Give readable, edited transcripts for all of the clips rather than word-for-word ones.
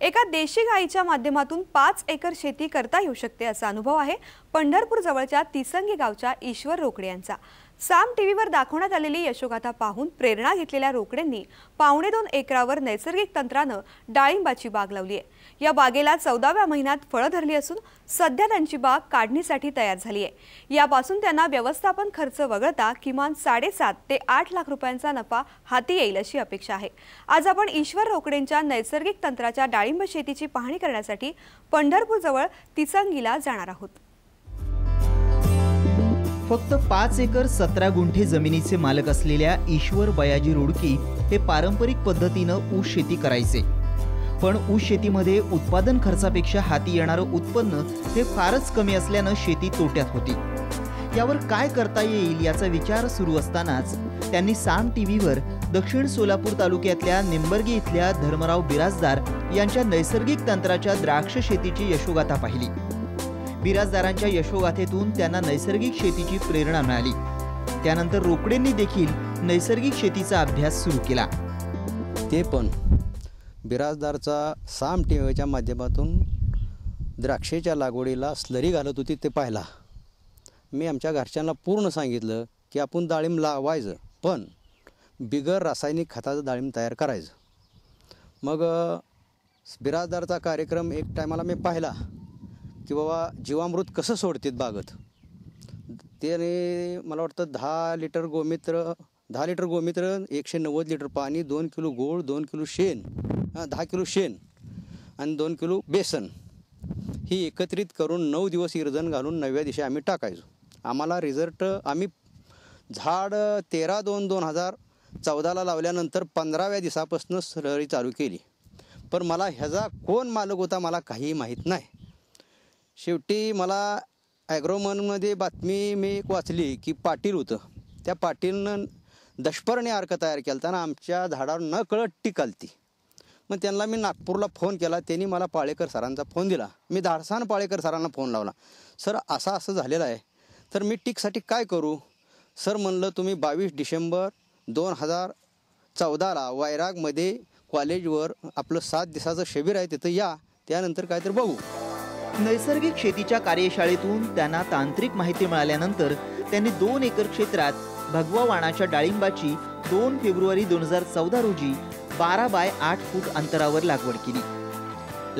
एका देशी गायीच्या माध्यमातून 5 एकर शेती करता येऊ शकते असा अनुभव आहे पंढरपूर जवळच्या तिसंगी गावच्या ईश्वर रोकडे यांचा। साम टीव्हीवर दाखवण्यात आलेली यशोगाथा पाहून प्रेरणा घेतलेल्या रोकडेंनी 2.5 एकरावर नैसर्गिक तंत्राने डाळिंबाची बाग लावली आहे। या बागेला 14व्या महिन्यात फळं धरली असून सध्या त्यांची बाग काढणीसाठी तयार झाली आहे। यापासून त्यांना व्यवस्थापन खर्च वगळता किमान 7.5 ते 8 लाख रुपयांचा नफा हाती येईल अशी अपेक्षा आहे। आज आपण ईश्वर रोकडेंच्या नैसर्गिक तंत्राच्या डाळिंब शेतीची पाहणी करण्यासाठी पंढरपूर जवळ तिसंगीला जाणार आहोत। फक्त 5 एकर 17 गुंठे जमिनीचे मालक असलेल्या ईश्वर बयाजी रुडकी हे पारंपरिक पद्धतीनं ऊस शेती करायचे, पण ऊस शेतीमध्ये उत्पादन खर्चापेक्षा हाती येणारं उत्पन्न हे फारच कमी असल्यानं शेती तोट्यात होती। यावर काय करता येईल याचा विचार सुरू असतानाच त्यांनी साम टीव्हीवर दक्षिण सोलापूर तालुक्यातल्या निंबर्गी इथल्या धर्मराव बिराजदार यांच्या नैसर्गिक तंत्राच्या द्राक्ष शेतीची यशोगाथा पाहिली। बिराजदारांच्या यशोगाथेतून त्यांना नैसर्गिक शेतीची प्रेरणा मिळाली। त्यानंतर रोकडेंनी देखील नैसर्गिक शेतीचा अभ्यास सुरू केला। ते पण बिराजदारचा साम टीव्हीच्या माध्यमातून द्राक्षेच्या लागवडीला स्लरी घालत होती ते पाहिला। मी आमच्या घरच्यांना पूर्ण सांगितलं की आपण डाळिंब लावायचं, पण बिगर रासायनिक खताचं डाळिंब तयार करायचं। मग बिराजदारचा कार्यक्रम एक टायमाला मी पाहिला की बाबा जीवामृत कसं सोडतात बागत। त्याने मला वाटतं 10 लिटर गोमित्र 190 लिटर पाणी, 2 किलो गूळ, 2 किलो शेण, 10 किलो शेण आणि 2 किलो बेसन ही एकत्रित करून 9 दिवस इरजण घालून 9व्या दिवशी आम्ही टाकायचो। आम्हाला रिझल्ट आम्ही झाड 13/2/2014ला लावल्यानंतर 15व्या दिवसापासून स्लरी चालू केली, पण मला ह्याचा कोण मालक होता मला काही माहीत नाही। शेवटी मला ॲग्रोमनमध्ये बातमी मी एक वाचली की पाटील होतं, त्या पाटीलनं दशपर्णी अर्क तयार केला आणि आमच्या झाडावर न कळत टीक आली। मग त्यांना मी नागपूरला फोन केला, त्यांनी मला पाळेकर सरांचा फोन दिला। मी धाडसान पाळेकर सरांना फोन लावला, सर असं झालेलं आहे, तर मी टीकसाठी काय करू? सर म्हणलं तुम्ही 22 डिसेंबर 2014ला वैरागमध्ये कॉलेजवर आपलं 7 दिवसाचं शिबिर आहे, तिथं या, त्यानंतर काय तर बघू। नैसर्गिक शेतीच्या कार्यशाळेतून त्यांना तांत्रिक माहिती मिळाल्यानंतर त्यांनी 2 एकर क्षेत्रात भगवा वाणाच्या डाळिंबाची 2 फेब्रुवारी 2014 रोजी 12 बाय 8 फूट अंतरावर लागवड केली।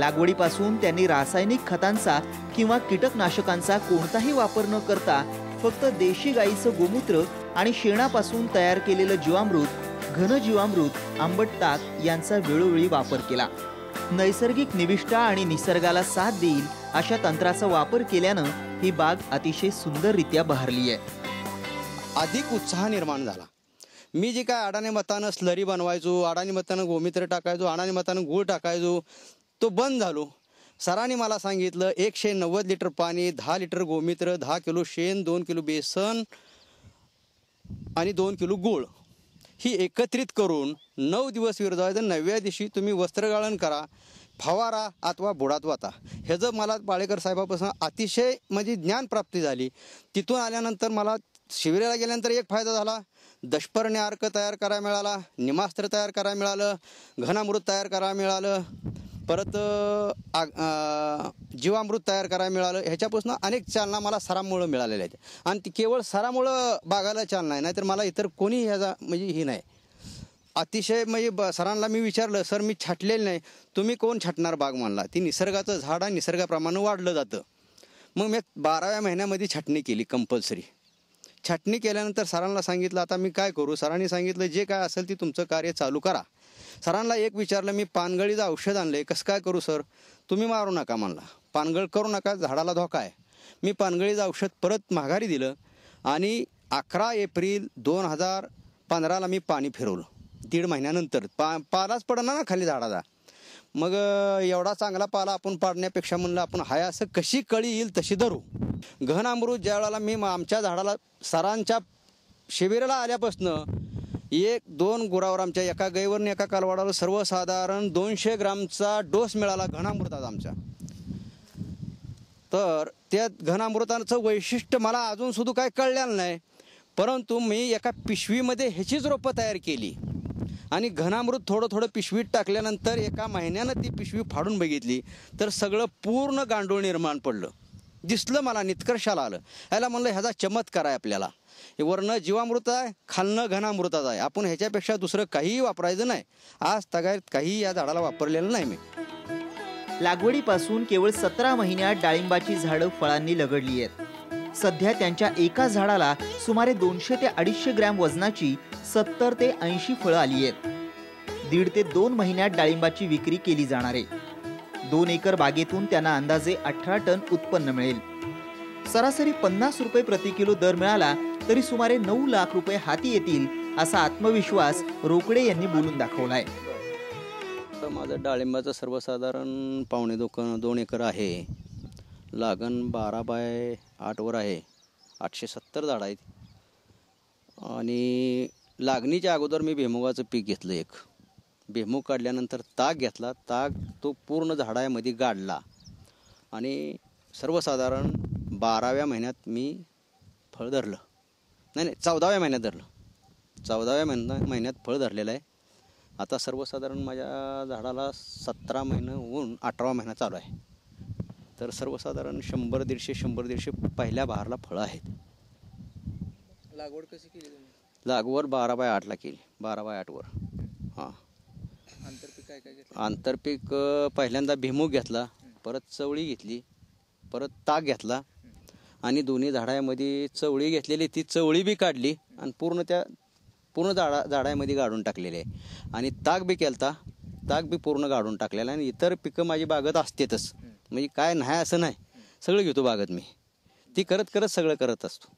लागवडीपासून त्यांनी रासायनिक खतांचा किंवा कीटकनाशकांचा कोणताही वापर न करता फक्त देशी गाईचं गोमूत्र आणि शेणापासून तयार केलेलं जीवामृत, घन जीवामृत, आंबट ताक यांचा वेळोवेळी वापर केला। नैसर्गिक निविष्ठा आणि निसर्गाला साथ देईल अशा तंत्राचा वापर केल्यानं ही बाग अतिशय सुंदररित्या बहरली आहे। अधिक उत्साह निर्माण झाला। मी जे काय अडाणी मतानं स्लरी बनवायचो, अडाणी मतानं गोमित्र टाकायचो, अडाणी मतानं गूळ टाकायचो, तो बंद झालो। सरांनी मला सांगितलं 190 लिटर पाणी, 10 लिटर गोमित्र, 10 किलो शेण, 2 किलो बेसन आणि 2 किलो गूळ ही एकत्रित करून 9 दिवस विरजायचं। 9व्या दिवशी तुम्ही वस्त्रगाळण करा, फवारा अथवा बुडात वाता। ह्याचं मला पाळेकर साहेबापासून अतिशय म्हणजे ज्ञानप्राप्ती झाली। तिथून आल्यानंतर मला शिबिराला गेल्यानंतर एक फायदा झाला, दशपर्णी अर्क तयार करायला मिळाला, निमास्त्र तयार करायला मिळालं, घनामृत तयार करायला मिळालं, परत जीवामृत तयार करायला मिळालं। ह्याच्यापासून अनेक चालना मला सरामुळं मिळालेल्या आहेत आणि ती केवळ सरामुळं बागाला चालना आहे, नाहीतर मला इतर कोणी ह्याचा म्हणजे ही नाही। अतिशय म्हणजे सरांना मी विचारलं, सर मी छाटलेलं नाही, तुम्ही कोण छाटणार बाग म्हणला? ती निसर्गाचं झाड आहे, निसर्गाप्रमाणे वाढलं जातं। मग मी 12व्या महिन्यामध्ये छाटणी केली कंपल्सरी। छाटणी केल्यानंतर सरांना सांगितलं आता मी काय करू? सरांनी सांगितलं जे काय असेल ते तुमचं कार्य चालू करा। सरांना एक विचारलं, मी पानगळीचं औषध आणलंय, कसं काय करू सर? तुम्ही मारू नका म्हणला, पानगळ करू नका, झाडाला धोका आहे। मी पानगळीचं औषध परत माघारी दिलं आणि 11 एप्रिल 2015ला मी पाणी फिरवलं। 1.5 महिन्यानंतर पालाच पडणार ना खाली झाडाचा। मग एवढा चांगला पाला आपण पाडण्यापेक्षा म्हणलं आपण हाय असं कशी कळी येईल तशी धरू। घन अमृत ज्या वेळेला मी आमच्या झाडाला सरांच्या शिबिराला आल्यापासून 1-2 गुरावर आमच्या एका गाईवर एका कालवाडावर सर्वसाधारण 200 ग्रामचा डोस मिळाला घनामृताचा आमच्या। तर त्या घनामृताचं वैशिष्ट्य मला अजून सुद्धा काय कळलेलं नाही, परंतु मी एका पिशवीमध्ये ह्याचीच रोपं तयार केली आणि घनामृत थोडं थोडं पिशवीत टाकल्यानंतर एका महिन्यानं ती पिशवी फाडून बघितली तर सगळं पूर्ण गांडूळ निर्माण पडलं. दिसलं मला, निष्कर्षाला आलं. ह्याला म्हणलं ह्याचा चमत्कार आहे आपल्याला. वरनं जीवामृत आहे, खालनं घनामृताचं आहे. आपण ह्याच्यापेक्षा दुसरं काहीही वापरायचं नाही. आज तगायत काही या झाडाला वापरलेलं नाही मी. लागवडीपासून केवळ 17 महिन्यात डाळिंबाची झाडं फळांनी लगडली आहेत. सध्या त्यांच्या एका झाडाला सुमारे 200 ते 250 ग्रॅम वजनाची 70 ते 80 फळं आली आहेत. 1.5 ते 2 महिन्यात डाळिंबाची विक्री केली जाणार आहे. 2 एकर बागेतून त्यांना अंदाजे 18 टन उत्पन्न मिळेल. सरासरी 50 रुपये प्रति किलो दर मिळाला तरी सुमारे 9 लाख रुपये हाती येतील असा आत्मविश्वास रोकडे यांनी बोलून दाखवलाय. माझं डाळिंबाचं सर्वसाधारण 2 एकर आहे. लागण 12 बाय 8 वर आहे. 870 झाड आहेत. आणि लागणीच्या अगोदर मी भुईमुगाचं पीक घेतलं. एक भुईमुग काढल्यानंतर ताक घेतला. ताक तो पूर्ण झाडामध्ये गाडला आणि सर्वसाधारण 12व्या महिन्यात मी फळ धरलं. नाही 14व्या महिन्यात धरलं. 14व्या महिन्यात फळ धरलेलं आहे. आता सर्वसाधारण माझ्या झाडाला 17 महिने होऊन 18वा महिना चालू आहे. तर सर्वसाधारण 100-150 पहिल्या बहारला फळं आहेत. लागवड कशी केली तुम्ही? लागवड 12 बाय 8 ला केली. 12 बाय 8 वर. हां. आंतरपीक काय काय घेतलं? आंतरपीक पहिल्यांदा भुईमुग घेतला, परत चवळी घेतली, परत ताक घेतला आणि दोन्ही झाडामध्ये चवळी घेतलेली ती चवळी बी काढली आणि पूर्ण झाडामध्ये गाडून टाकलेले आहे. आणि ताक बी केलता, ताक बी पूर्ण गाडून टाकलेला. आणि इतर पिकं माझी बागत असतेच. म्हणजे काय नाही असं नाही, सगळं घेतो बागत मी. ती करत सगळं करत असतो.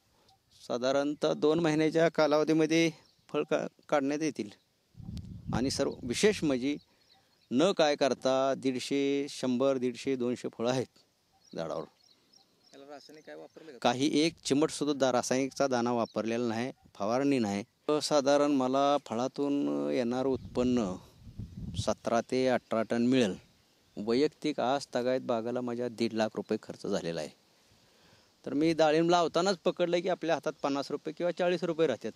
साधारणतः 2 महिन्याच्या कालावधीमध्ये फळ काढण्यात येतील. आणि सर्व विशेष म्हणजे न काय करता 150, 100, 150, 200 फळं आहेत झाडावर. रासायनिक काय वापरलं? काही एक चिमट सुद्धा रासायनिकचा दाना वापरलेला नाही, फवारणी नाही. साधारण मला फळातून येणारं उत्पन्न 17 ते 18 टन मिळेल. वैयक्तिक आज तगायत बागाला माझ्या 1.5 लाख रुपये खर्च झालेला आहे. तर मी डाळिंब लावतानाच पकडलं की आपल्या हातात 50 रुपये किंवा 40 रुपये राहतात.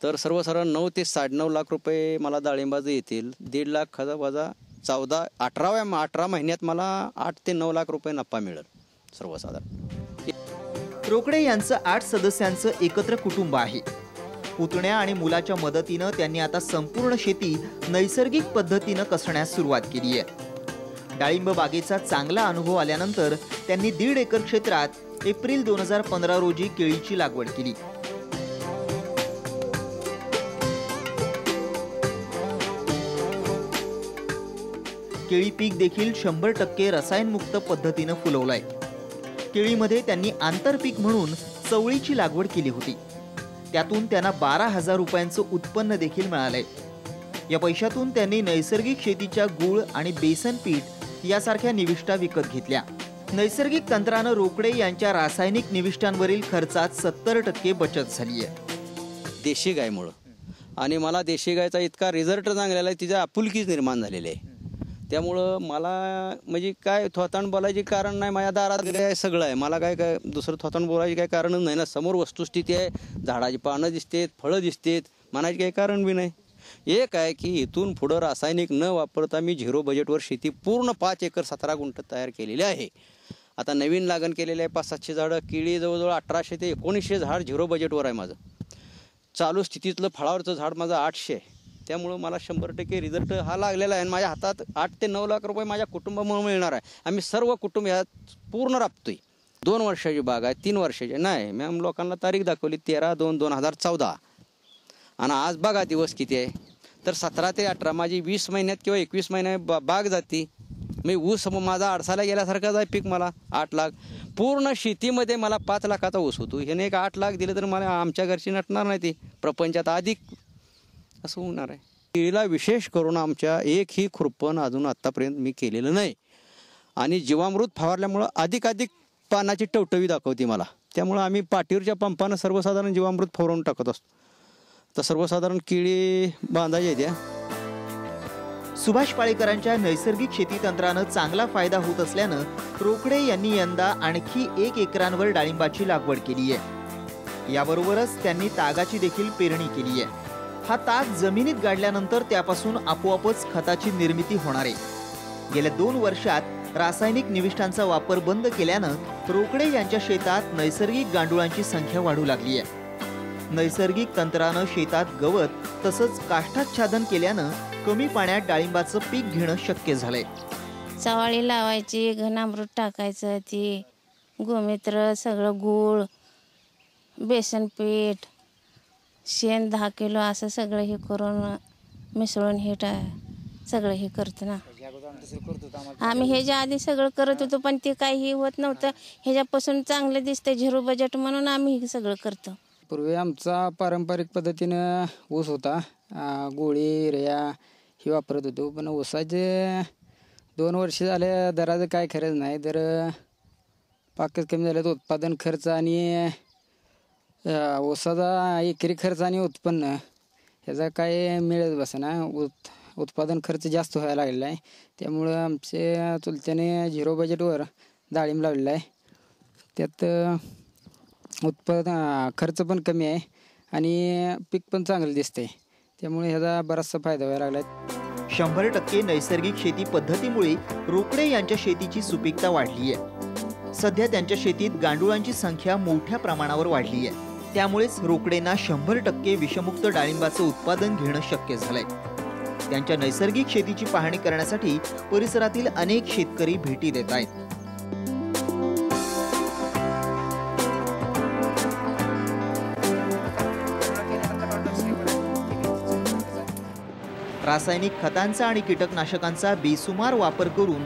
तर सर्वसाधारण 9 ते 9.5 लाख रुपये मला डाळिंबाचं येतील. 1.5 लाख वजा 18 महिन्यात मला 8 ते 9 लाख रुपये नफा मिळेल सर्वसाधारण. रोकडे यांचं 8 सदस्यांचं एकत्र कुटुंब आहे. पुतण्या आणि मुलाच्या मदतीनं त्यांनी आता संपूर्ण शेती नैसर्गिक पद्धतीनं कसण्यास सुरुवात केली आहे. डाळिंब बागेचा चांगला अनुभव आल्यानंतर त्यांनी 1.5 एकर क्षेत्रात एप्रिल 2015 रोजी केळीची लागवड केली. केळी पीक देखील 100% रसायनमुक्त पद्धतीनं फुलवलंय. केळीमध्ये त्यांनी आंतरपीक म्हणून चवळीची लागवड केली होती. त्यातून त्यांना 12,000 रुपयांचं उत्पन्न देखील मिळालंय. या पैशातून त्यांनी नैसर्गिक शेतीच्या गूळ आणि बेसन पीठ यासारख्या निविष्ठा विकत घेतल्या. नैसर्गिक तंत्रानं रोकडे यांच्या रासायनिक निविष्ठांवरील खर्चात 70% बचत झाली आहे. देशी गायमुळं आणि मला देशी गायचा इतका रिझल्ट चांगलेला आहे, तिच्या आपुलकीच निर्माण झालेली आहे. त्यामुळं मला म्हणजे काय थोतांड बोलायचे कारण नाही. माझ्या दारात काय सगळं आहे. मला काय दुसरं थोतांड बोलायचे काय कारणच नाही ना. समोर वस्तुस्थिती आहे, झाडाची पानं दिसतेत, फळं दिसतेत, म्हणायचे काही कारण बी नाही. एक आहे की इथून पुढं रासायनिक न वापरता मी 0 बजेटवर शेती पूर्ण 5 एकर 17 गुंठ तयार केलेली आहे. आता नवीन लागण केलेले आहे 500-700 झाडं. केळी जवळजवळ 1800 ते 1900 झाड 0 बजेटवर आहे माझं. चालू स्थितीतलं फळावरचं झाड माझं 800 आहे. त्यामुळं मला 100% रिझल्ट हा लागलेला आहे. आणि माझ्या हातात 8 ते 9 लाख रुपये माझ्या कुटुंबामुळे मिळणार आहे. आम्ही सर्व कुटुंब ह्यात पूर्ण राबतोय. 2 वर्षाची बाग आहे, 3 वर्षाची नाही. मॅम लोकांना तारीख दाखवली 13/2/2014 आणि आज बघा दिवस किती आहे. तर 17 ते 18 माझी 20 महिन्यात किंवा 21 महिन्यात बाग जाती. मी ऊस माझा आडसाला गेल्यासारखाच आहे. पीक मला 8 लाख पूर्ण शेतीमध्ये मला 5 लाखाचा ऊस होतो. ह्याने एक 8 लाख दिले तर मला आमच्या घरची नटणार नाही. ती प्रपंचात अधिक असं होणार आहे. केळीला विशेष करून आमच्या एकही खुरपण अजून आत्तापर्यंत मी केलेलं नाही. आणि जीवामृत फवारल्यामुळं अधिक पानाची टवटवी दाखवते मला. त्यामुळं आम्ही पाठीवरच्या पंपानं सर्वसाधारण जीवामृत फवारून टाकत असतो. तर सर्वसाधारण केळी बांधायची द्या. सुभाष पाळेकरांच्या नैसर्गिक शेती तंत्रानं चांगला फायदा होत असल्यानं रोकडे यांनी यंदा आणखी 1 एकरांवर डाळिंबाची लागवड केली आहे. याबरोबरच त्यांनी तागाची देखील पेरणी केली आहे. हा ताक जमिनीत गाडल्यानंतर त्यापासून आपोआपच खताची निर्मिती होणार आहे. गेल्या 2 वर्षात रासायनिक निविष्ठांचा वापर बंद केल्यानं रोकडे यांच्या शेतात नैसर्गिक गांडुळांची संख्या वाढू लागली आहे. नैसर्गिक तंत्रानं शेतात गवत तसंच काष्ठाच्छादन केल्यानं कमी पाण्यात डाळिंबाचं पीक घेणं शक्य झालंय. चवाळी लावायची, घनामृत टाकायचं, ती गोमित्र, सगळं गूळ, बेसन पीठ, शेण 10 किलो असं सगळं हे करून मिसळून हे सगळं हे करतो ना. आम्ही ह्याच्या आधी सगळं करत होतो, पण ते काही होत नव्हतं. ह्याच्यापासून चांगलं दिसतं झिरो बजेट म्हणून आम्ही हे सगळं करतो. पूर्वी आमचा पारंपरिक पद्धतीनं ऊस होता, गोळी रेया हे वापरत होतो. पण ऊसाचे 2 वर्ष झाले दराचं काय खरंच नाही. दर पाकच कमी झालं तर उत्पादन खर्च आणि ऊसाचा एकरी खर्च आणि उत्पन्न ह्याचा काय मिळत बसेना. उत्पादन खर्च जास्त व्हायला लागलेला आहे. त्यामुळं आमच्या चुलत्याने झिरो बजेटवर डाळिंब लावलेला आहे. त्यात उत्पादन खर्च पण कमी आहे आणि पीक पण चांगलं दिसतंय. त्यामुळे ह्याचा बराचसा फायदा व्हायला लागला. 100% नैसर्गिक शेती पद्धतीमुळे रोकडे यांच्या शेतीची सुपीकता वाढली आहे. सध्या त्यांच्या शेतीत गांडुळांची संख्या मोठ्या प्रमाणावर वाढली आहे. त्यामुळेच रोकडेंना 100% विषमुक्त डाळिंबाचं उत्पादन घेणं शक्य झालंय. त्यांच्या नैसर्गिक शेतीची पाहणी करण्यासाठी परिसरातील अनेक शेतकरी भेटी देत आहेत. रासायनिक खतांचा आणि कीटकनाशकांचा बेसुमार वापर करून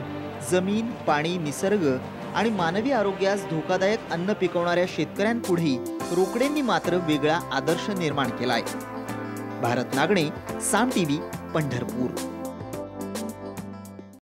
जमीन, पाणी, निसर्ग आणि मानवी आरोग्यास धोकादायक अन्न पिकवणाऱ्या शेतकऱ्यांपुढे रोकडेंनी मात्र वेगळा आदर्श निर्माण केलाय. भारत नागणे, साम टीव्ही, पंढरपूर.